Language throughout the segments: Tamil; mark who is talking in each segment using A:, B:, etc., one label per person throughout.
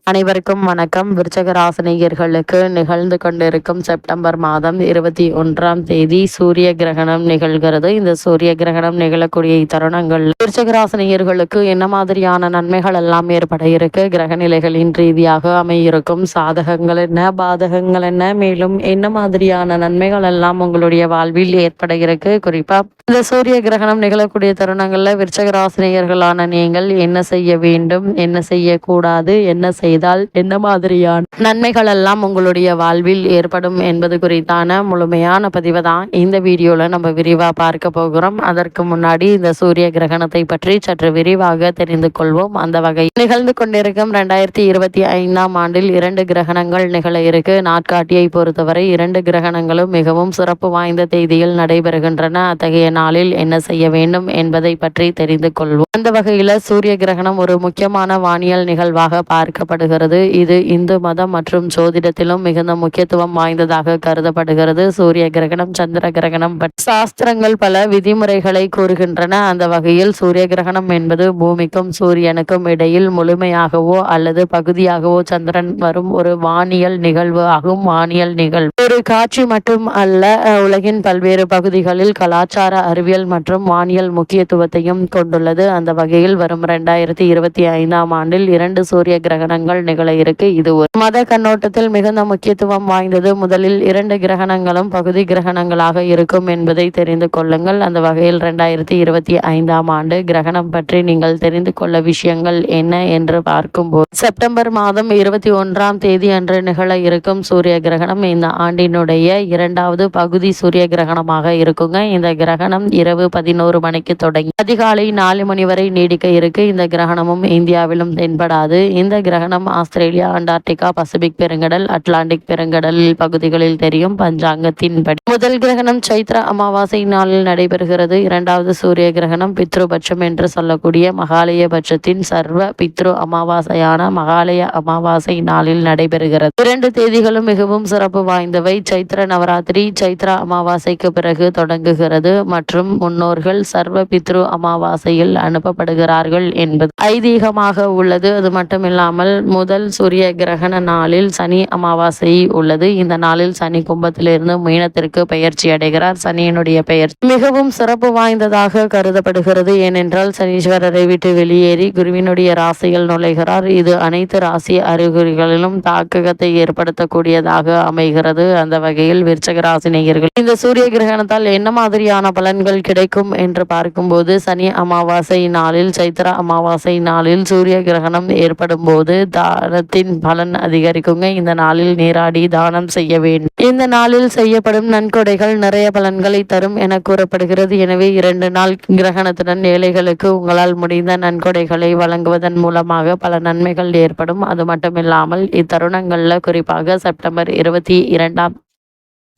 A: அனைவருக்கும் வணக்கம். விருச்சக ராசினியர்களுக்கு நிகழ்ந்து கொண்டிருக்கும் செப்டம்பர் மாதம் 21ஆம் தேதி சூரிய கிரகணம் நிகழ்கிறது. இந்த சூரிய கிரகணம் நிகழக்கூடிய தருணங்கள் விருச்சக ராசினியர்களுக்கு என்ன மாதிரியான நன்மைகள் எல்லாம் ஏற்பட இருக்கு, கிரக நிலைகளின் ரீதியாக அமையிருக்கும் சாதகங்கள் என்ன, பாதகங்கள் என்ன, மேலும் என்ன மாதிரியான நன்மைகள் எல்லாம் உங்களுடைய வாழ்வில் ஏற்பட இருக்கு. குறிப்பா இந்த சூரிய கிரகணம் நிகழக்கூடிய தருணங்கள்ல விருச்சக ராசினியர்களான நீங்கள் என்ன செய்ய வேண்டும், என்ன செய்யக்கூடாது, என்ன செய்தால் என்ன மாதிரியான நன்மைகள் எல்லாம் உங்களுடைய வாழ்வில் ஏற்படும் என்பது குறித்தான முழுமையான பதிவை தான் இந்த வீடியோல நம்ம விரிவா பார்க்க போகிறோம். அதற்கு முன்னாடி இந்த சூரிய கிரகணத்தை பற்றி சற்று விரிவாக தெரிந்து கொள்வோம். அந்த வகையில் நிகழ்ந்து கொண்டிருக்கும் 2025ஆம் ஆண்டில் 2 கிரகணங்கள் நிகழ இருக்கு. நாட்காட்டியை பொறுத்தவரை 2 கிரகணங்களும் மிகவும் சிறப்பு வாய்ந்த தேதியில் நடைபெறுகின்றன. அத்தகைய நாளில் என்ன செய்ய வேண்டும் என்பதை பற்றி தெரிந்து கொள்வோம். அந்த வகையில சூரிய கிரகணம் ஒரு முக்கியமான வானியல் நிகழ்வாக பார்க்கப்படுகிறது. இது இந்து மதம் மற்றும் ஜோதிடத்திலும் மிகுந்த முக்கியத்துவம் வாய்ந்ததாக கருதப்படுகிறது. சூரிய கிரகணம், சந்திர கிரகணம் சாஸ்திரங்கள் பல விதிமுறைகளை கூறுகின்றன. அந்த வகையில் சூரிய கிரகணம் என்பது பூமிக்கும் சூரியனுக்கும் இடையில் முழுமையாகவோ அல்லது பகுதியாகவோ சந்திரன் வரும் ஒரு வானியல் நிகழ்வு ஆகும். வானியல் நிகழ்வு ஒரு காட்சி மட்டும் அல்ல, உலகின் பல்வேறு பகுதிகளில் கலாச்சார, அறிவியல் மற்றும் வானியல் முக்கியத்துவத்தையும் கொண்டுள்ளது. அந்த வகையில் வரும் 2025ஆம் ஆண்டில் 2 சூரிய கிரகணங்கள் நிகழ இருக்கு. இது ஒரு மத கண்ணோட்டத்தில் மிகுந்த முக்கியத்துவம் வாய்ந்தது. முதலில் 2 கிரகணங்களும் பகுதி கிரகணங்களாக இருக்கும் என்பதை தெரிந்து கொள்ளுங்கள். அந்த வகையில் 2025ஆம் ஆண்டு கிரகணம் பற்றி நீங்கள் தெரிந்து கொள்ள விஷயங்கள் என்ன என்று பார்க்கும்போது, செப்டம்பர் மாதம் 21ஆம் தேதி அன்று நிகழ இருக்கும் சூரிய கிரகணம் இந்த ஆண்டினுடைய 2வது பகுதி சூரிய கிரகணமாக இருக்குங்க. இந்த கிரகணம் இரவு 11 மணிக்கு தொடங்கி அதிகாலை 4 மணி வரை நீடிக்க இருக்கு. இந்த கிரகணமும் இந்தியாவிலும் தென்படாது. இந்த கிரகணம் ஆஸ்திரேலியா, அண்டார்டிகா, பசிபிக் பெருங்கடல், அட்லாண்டிக் பெருங்கடல் பகுதிகளில் தெரியும். பஞ்சாங்கத்தின்படி முதல் கிரகணம் சைத்ர அமாவாசை நாளில் நடைபெறுகிறது. 2வது சூரிய கிரகணம் பித்ருபட்சம் என்று சொல்லக்கூடிய மகாலய பட்சத்தின் சர்வ பித்ரு அமாவாசையான மகாலய அமாவாசை நாளில் நடைபெறுகிறது. 2 தேதிகளும் மிகவும் சிறப்பு வாய்ந்தவை. சைத்ர நவராத்திரி சைத்ரா அமாவாசைக்கு பிறகு தொடங்குகிறது மற்றும் முன்னோர்கள் சர்வ பித்ரு அமாவாசையில் அனுப்பப்படுகிறார்கள் என்பது ஐதீகமாக உள்ளது. அது மட்டுமில்லாமல் முதல் சூரிய கிரகண நாளில் சனி அமாவாசை உள்ளது. இந்த நாளில் சனி கும்பத்திலிருந்து மீனத்திற்கு பெயர்ச்சி அடைகிறார். சனியினுடைய பெயர் மிகவும் சிறப்பு வாய்ந்ததாக கருதப்படுகிறது. ஏனென்றால் சனீஸ்வரரை விட்டு வெளியேறி குருவினுடைய ராசியில் நுழைகிறார். இது அனைத்து ராசி அறிகுறிகளிலும் தாக்கத்தை ஏற்படுத்தக்கூடியதாக அமைகிறது. அந்த வகையில் விருச்சக ராசி நேயர்கள் இந்த சூரிய கிரகணத்தால் என்ன மாதிரியான பலன்கள் கிடைக்கும் என்று பார்க்கும்போது, சனி அமாவாசை நாளில் சைத்ரா அமாவாசை நாளில் சூரிய கிரகணம் ஏற்படும் போது தானத்தின் பலன் அதிகரிக்குங்க. இந்த நாளில் நீராடி தானம் செய்ய வேண்டும். இந்த நாளில் செய்யப்படும் நன்கொடைகள் நிறைய பலன்களை தரும் என கூறப்படுகிறது. எனவே 2 நாள் கிரகணத்துடன் ஏழைகளுக்கு உங்களால் முடிந்த நன்கொடைகளை வழங்குவதன் மூலமாக பல நன்மைகள் ஏற்படும். அது மட்டுமில்லாமல் இத்தருணங்கள்ல குறிப்பாக செப்டம்பர்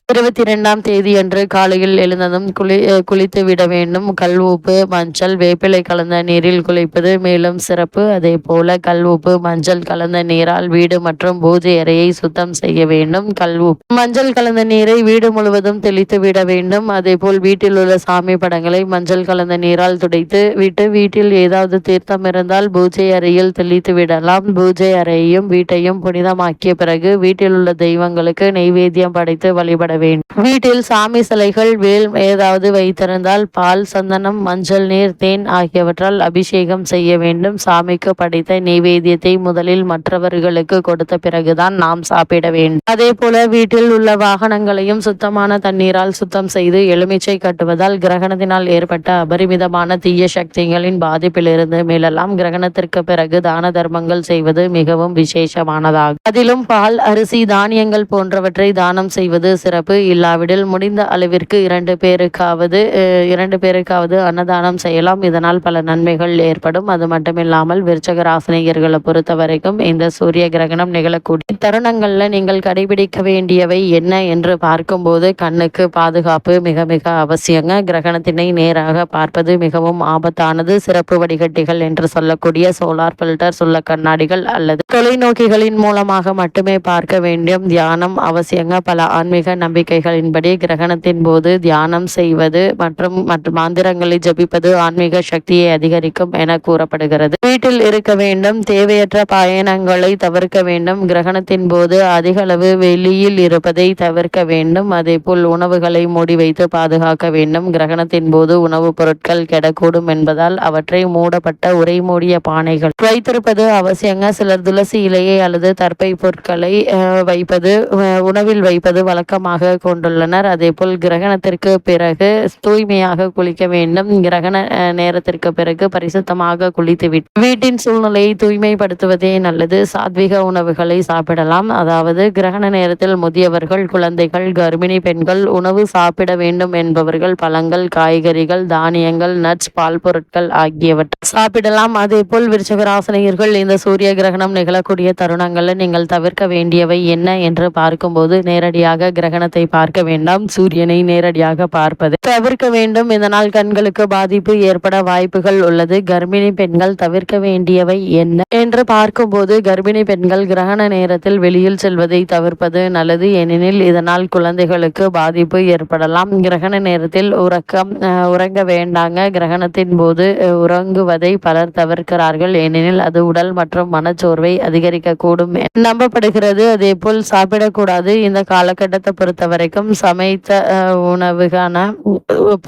A: 22ஆம் தேதி அன்று காலையில் எழுந்ததும் குளித்து விட வேண்டும். கல் உப்பு, மஞ்சள், வேப்பிலை கலந்த நீரில் குளிப்பது மேலும் சிறப்பு. அதே போல கல் உப்பு, மஞ்சள் கலந்த நீரால் வீடு மற்றும் பூஜை அறையை சுத்தம் செய்ய வேண்டும். கல் உப்பு, மஞ்சள் கலந்த நீரை வீடு முழுவதும் தெளித்து விட வேண்டும். அதே போல் வீட்டில் உள்ள சாமி படங்களை மஞ்சள் கலந்த நீரால் துடைத்து விட்டு வீட்டில் ஏதாவது தீர்த்தம் இருந்தால் பூஜை அறையில் தெளித்து விடலாம். பூஜை அறையையும் வீட்டையும் புனிதமாக்கிய பிறகு வீட்டில் உள்ள தெய்வங்களுக்கு நெய்வேத்தியம் படைத்து வழிபட வேண்டும். வீட்டில் சாமி சிலைகள், வேல் ஏதாவது வைத்திருந்தால் பால், சந்தனம், மஞ்சள் நீர், தேன் ஆகியவற்றால் அபிஷேகம் செய்ய வேண்டும். சாமிக்கு படைத்த நெய்வேத்தியத்தை முதலில் மற்றவர்களுக்கு கொடுத்த பிறகுதான் நாம் சாப்பிட வேண்டும். அதே போல வீட்டில் உள்ள வாகனங்களையும் சுத்தமான தண்ணீரால் சுத்தம் செய்து எலுமிச்சை கட்டுவதால் கிரகணத்தினால் ஏற்பட்ட அபரிமிதமான தீய சக்திகளின் பாதிப்பிலிருந்து மீளலாம். கிரகணத்திற்கு பிறகு தான தர்மங்கள் செய்வது மிகவும் விசேஷமானதாகும். அதிலும் பால், அரிசி, தானியங்கள் போன்றவற்றை தானம் செய்வது சிறப்பு. இல்லாவிடில் முடிந்த அளவிற்கு 2 பேருக்காவது அன்னதானம் செய்யலாம். இதனால் பல நன்மைகள் ஏற்படும். அது மட்டுமில்லாமல் விருச்சக ராசினியர்களை பொறுத்த வரைக்கும் இந்த சூரிய கிரகணம் நிகழக்கூடிய தருணங்கள்ல நீங்கள் கடைபிடிக்க வேண்டியவை என்ன என்று பார்க்கும்போது, கண்ணுக்கு பாதுகாப்பு மிக மிக அவசியங்க. கிரகணத்தினை நேராக பார்ப்பது மிகவும் ஆபத்தானது. சிறப்பு வடிகட்டிகள் என்று சொல்லக்கூடிய சோலார் பில்டர், சுள்ள கண்ணாடிகள் அல்லது தொலைநோக்கிகளின் மூலமாக மட்டுமே பார்க்க வேண்டும். தியானம் அவசியங்க. பல ஆன்மீக நம்பிக்கைகளின்படி கிரகணத்தின் போது தியானம் செய்வது மற்றும் மாந்திரங்களை ஜபிப்பது ஆன்மீக சக்தியை அதிகரிக்கும் என கூறப்படுகிறது. வீட்டில் இருக்க வேண்டும். தேவையற்ற பயணங்களை தவிர்க்க வேண்டும். கிரகணத்தின் போது அதிக அளவு வெளியில் இருப்பதை தவிர்க்க வேண்டும். அதேபோல் உணவுகளை மூடி வைத்து பாதுகாக்க வேண்டும். கிரகணத்தின் போது உணவுப் பொருட்கள் கெடக்கூடும் என்பதால் அவற்றை மூடப்பட்ட உரை மூடிய பானைகள் வைத்திருப்பது அவசியங்க. சிலர் துளசி இலையை அல்லது தர்ப்பை பொருட்களை உணவில் வைப்பது வழக்கமாக கொண்டுள்ளனர். அதேபோல் கிரகணத்திற்கு பிறகு தூய்மையாக குளிக்க வேண்டும். கிரகண நேரத்திற்கு பிறகு பரிசுத்தமாக குளித்துவிட்டு வீட்டின் சூழ்நிலையை தூய்மைப்படுத்துவதே நல்லது. சாத்விக உணவுகளை சாப்பிடலாம். அதாவது கிரகண நேரத்தில் முதியவர்கள், குழந்தைகள், கர்ப்பிணி பெண்கள் உணவு சாப்பிட வேண்டும் என்பவர்கள் பழங்கள், காய்கறிகள், தானியங்கள், நட்ஸ், பால் பொருட்கள் ஆகியவற்றை சாப்பிடலாம். அதே போல் விருச்சிக ராசினியர்கள் இந்த சூரிய கிரகணம் நிகழக்கூடிய தருணங்களில் நீங்கள் தவிர்க்க வேண்டியவை என்ன என்று பார்க்கும்போது, நேரடியாக கிரகணத்தை பார்க்க வேண்டாம். சூரியனை நேரடியாக பார்ப்பது தவிர்க்க வேண்டும். இதனால் கண்களுக்கு பாதிப்பு ஏற்பட வாய்ப்புகள் உள்ளது. கர்ப்பிணி பெண்கள் தவிர்க்க வேண்டியவை என்ன என்று பார்க்கும்போது, கர்ப்பிணி பெண்கள் கிரகண நேரத்தில் வெளியில் செல்வதை தவிர்ப்பது நல்லது. ஏனெனில் இதனால் குழந்தைகளுக்கு பாதிப்பு ஏற்படலாம். கிரகண நேரத்தில் உறங்க வேண்டாங்க. கிரகணத்தின் போது உறங்குவதை பலர் தவிர்க்கிறார்கள். ஏனெனில் அது உடல் மற்றும் மனச்சோர்வை அதிகரிக்கக்கூடும் நம்பப்படுகிறது. அதே போல் சாப்பிடக்கூடாது. இந்த காலகட்டத்தை பொறுத்த வரைக்கும் சமைத்த உணவுகான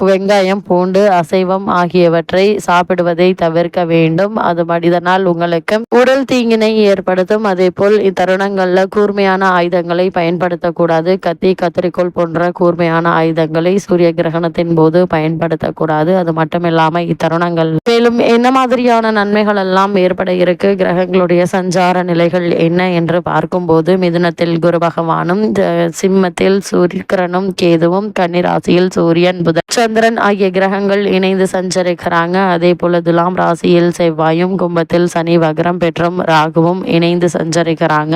A: வெங்காயம், பூண்டு, அசைவம் ஆகியவற்றை சாப்பிடுவதை தவிர்க்க வேண்டும். அது மனிதனால் உங்களுக்கு உடல் தீங்கினை ஏற்படுத்தும். அதே போல் இத்தருணங்கள்ல கூர்மையான ஆயுதங்களை பயன்படுத்தக்கூடாது. கத்தி, கத்திரிக்கோள் போன்ற கூர்மையான ஆயுதங்களை சூரிய கிரகணத்தின் போது பயன்படுத்தக்கூடாது. அது மட்டுமில்லாம இத்தருணங்கள் மேலும் என்ன மாதிரியான நன்மைகள் எல்லாம் ஏற்பட இருக்கு, கிரகங்களுடைய சஞ்சார நிலைகள் என்ன என்று பார்க்கும்போது, மிதுனத்தில் குரு பகவானும், சிம்மத்தில் சூரியனும் கேதுவும், கன்னிராசியில் சூரியன், புதன், சந்திரன் ஆகிய கிரகங்கள் இணைந்து சஞ்சரிக்கிறாங்க. அதே போல துலாம் ராசியில் செவ்வாயும், கும்பத்தில் சனி வக்ரம் பெற்றும் ராகுவும் இணைந்து சஞ்சரிக்கிறாங்க.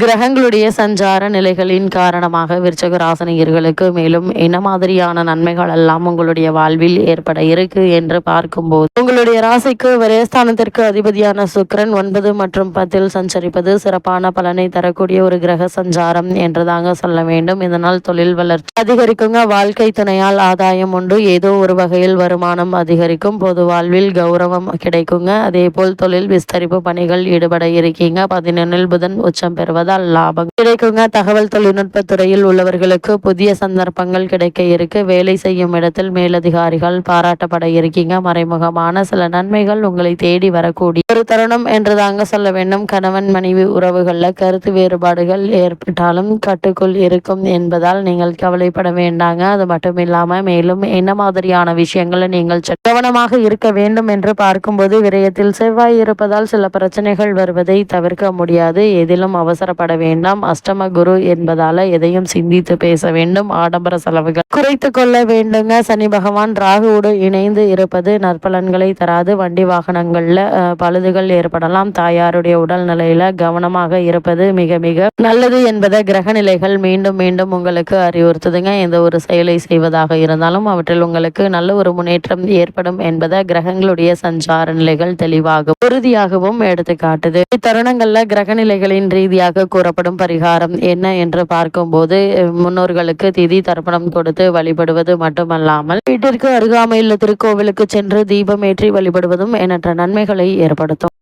A: கிரகங்களுடைய சஞ்சார நிலைகளின் காரணமாக விருச்சிக ராசினியர்களுக்கு மேலும் என்ன மாதிரியான நன்மைகள் எல்லாம் உங்களுடைய வாழ்வில் ஏற்பட இருக்கு என்று பார்க்கும்போது, உங்களுடைய ராசிக்கு விரயஸ்தானத்திற்கு அதிபதியான சுக்கிரன் 9 மற்றும் 10 சஞ்சரிப்பது சிறப்பான பலனை தரக்கூடிய ஒரு கிரக சஞ்சாரம் என்றுதாங்க சொல்ல வேண்டும். இதனால் தொழில் வளர்ச்சி அதிகரிக்குங்க. வாழ்க்கை துணையால் ஆதாயம் உண்டு. ஏதோ ஒரு வகையில் வருமானம் அதிகரிக்கும். பொது வாழ்வில் கௌரவம் கிடைக்குங்க. அதே போல் தொழில் விஸ்தரிப்பு பணிகள் ஈடுபட இருக்கீங்க. 11 புதன் உச்சம் பெறுவதால் லாபம் கிடைக்குங்க. தகவல் தொழில்நுட்ப துறையில் உள்ளவர்களுக்கு புதிய சந்தர்ப்பங்கள் கிடைக்க இருக்கு. வேலை செய்யும் இடத்தில் மேலதிகாரிகள் பாராட்டப்பட இருக்கீங்க. மறைமுகமான சில நன்மைகள் உங்களை தேடி வரக்கூடிய ஒரு தருணம் என்றுதாங்க சொல்ல வேண்டும். கணவன் மனைவி உறவுகள்ல கருத்து வேறுபாடுகள் ஏற்பட்டாலும் கட்டுக்குள் இருக்கும் என்பதால் நீங்கள் கவலைப்பட வேண்டாங்க. அது மட்டும் இல்லாம மேலும் என்ன மாதிரியான விஷயங்களை நீங்கள் கவனமாக இருக்க வேண்டும் என்று பார்க்கும்போது, விரயத்தில் செவ்வாய் இருப்பதால் சில பிரச்சனைகள் வருவதை தவிர்க்க முடியாது. எதிலும் அவசரப்பட வேண்டாம். அஷ்டம குரு என்பதால எதையும் சிந்தித்து பேச வேண்டும். ஆடம்பர செலவுகள் குறைத்து கொள்ள வேண்டுங்க. சனி பகவான் ராகுவோடு இணைந்து இருப்பது நற்பலன்களை தராது. வண்டி வாகனங்கள்ல பழுதுகள் ஏற்படலாம். தாயாருடைய உடல் நிலையில கவனமாக இருப்பது மிக மிக நல்லது என்பதை கிரக நிலைகள் மீண்டும் மீண்டும் உங்களுக்கு அறிவுறுத்துதுங்க. எந்த ஒரு செயலை செய்வதாக இருந்தாலும் அவற்றில் உங்களுக்கு நல்ல ஒரு முன்னேற்றம் ஏற்படும் என்பதை கிரகங்களுடைய சஞ்சார நிலைகள் தெளிவாக உறுதியாகவும் எடுத்து காட்டுது. இத்தருணங்கள்ல கிரக நிலைகளின் ரீதியாக கூறப்படும் பரிகாரம் என்ன என்று பார்க்கும்போது, முன்னோர்களுக்கு திதி தர்ப்பணம் கொடுத்து வழிபடுவது மட்டுமல்லாமல் வீட்டிற்கு அருகாமையில் திருக்கோவிலுக்கு சென்று தீபம் ஏற்றி வழிபடுவதும் எண்ணற்ற நன்மைகளை ஏற்படுத்தும்.